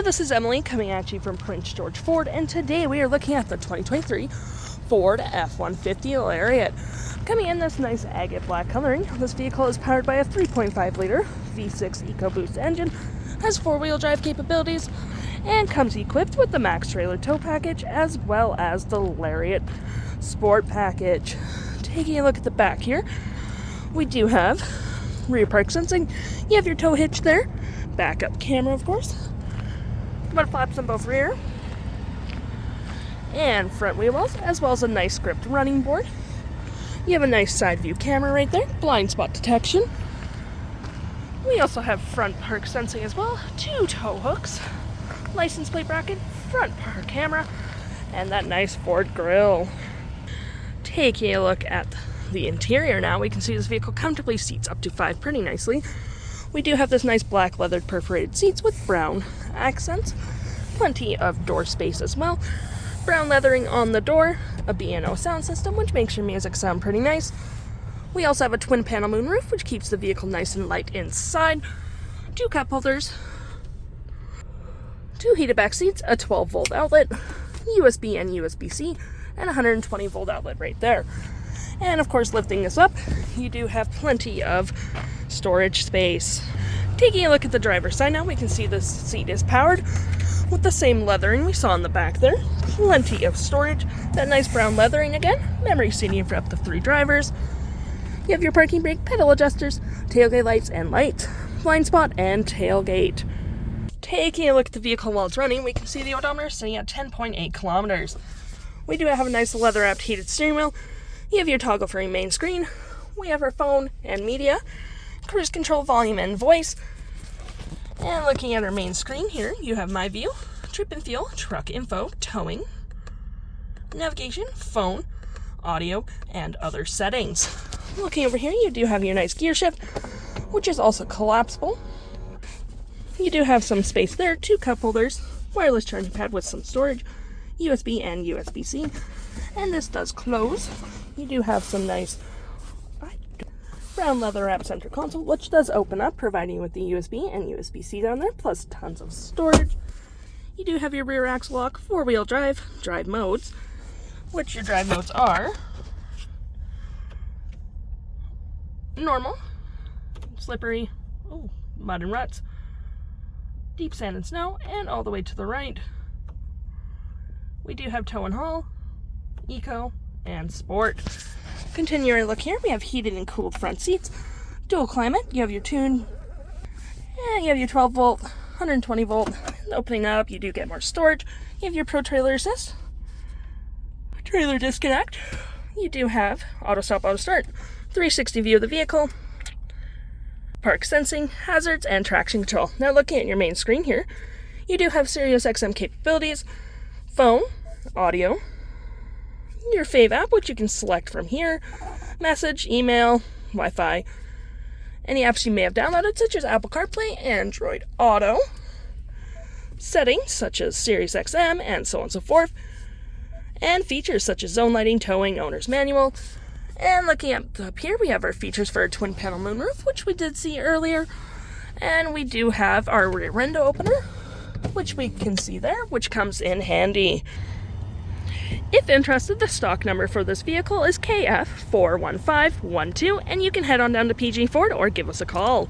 this is Emily coming at you from Prince George Ford, and today we are looking at the 2023 Ford F-150 Lariat. Coming in this nice agate black coloring, this vehicle is powered by a 3.5 liter V6 EcoBoost engine, has four-wheel drive capabilities, and comes equipped with the Max Trailer Tow Package as well as the Lariat Sport Package. Taking a look at the back here, we do have rear park sensing. You have your tow hitch there, backup camera of course, mud flaps on both rear and front wheel wells, as well as a nice gripped running board. You have a nice side view camera right there, blind spot detection. We also have front park sensing as well, 2 tow hooks, license plate bracket, front park camera, and that nice Ford grille. Taking a look at the interior now, we can see this vehicle comfortably seats up to 5 pretty nicely. We do have this nice black leathered perforated seats with brown accents, plenty of door space as well, brown leathering on the door, a B&O sound system which makes your music sound pretty nice. We also have a twin panel moonroof which keeps the vehicle nice and light inside, 2 cup holders, 2 heated back seats, a 12 volt outlet, USB and USB-C, and 120 volt outlet right there. And of course, lifting this up, you do have plenty of storage space. Taking a look at the driver's side now, we can see this seat is powered with the same leathering we saw in the back there. Plenty of storage, that nice brown leathering again, memory seating for up to 3 drivers. You have your parking brake, pedal adjusters, tailgate lights and lights, blind spot and tailgate. Taking a look at the vehicle while it's running, we can see the odometer sitting at 10.8 kilometers. We do have a nice leather-wrapped heated steering wheel. You have your toggle for your main screen. We have our phone and media, cruise control, volume and voice. And looking at our main screen here, you have my view, trip and fuel, truck info, towing, navigation, phone, audio, and other settings. Looking over here, you do have your nice gear shift, which is also collapsible. You do have some space there, 2 cup holders, wireless charging pad with some storage, USB and USB-C, and this does close. You do have some nice brown leather wrap center console, which does open up, providing you with the USB and USB-C down there, plus tons of storage. You do have your rear axle lock, 4-wheel drive modes, which your drive modes are normal, slippery, mud and ruts, deep sand and snow, and all the way to the right. We do have tow and haul, eco, and sport. Continuing our look here, we have heated and cooled front seats, dual climate, you have your tune, and you have your 12 volt, 120 volt. Opening that up, you do get more storage. You have your Pro Trailer Assist, trailer disconnect. You do have auto stop, auto start, 360 view of the vehicle, park sensing, hazards, and traction control. Now looking at your main screen here, you do have Sirius XM capabilities, phone, audio, your Fave app, which you can select from here, message, email, Wi-Fi, any apps you may have downloaded, such as Apple CarPlay, Android Auto, settings such as Sirius XM, and so on and so forth, and features such as zone lighting, towing, owner's manual. And looking up here, we have our features for our twin panel moonroof, which we did see earlier, and we do have our rear window opener, which we can see there, which comes in handy. If interested, the stock number for this vehicle is KF41512, and you can head on down to PG Ford or give us a call.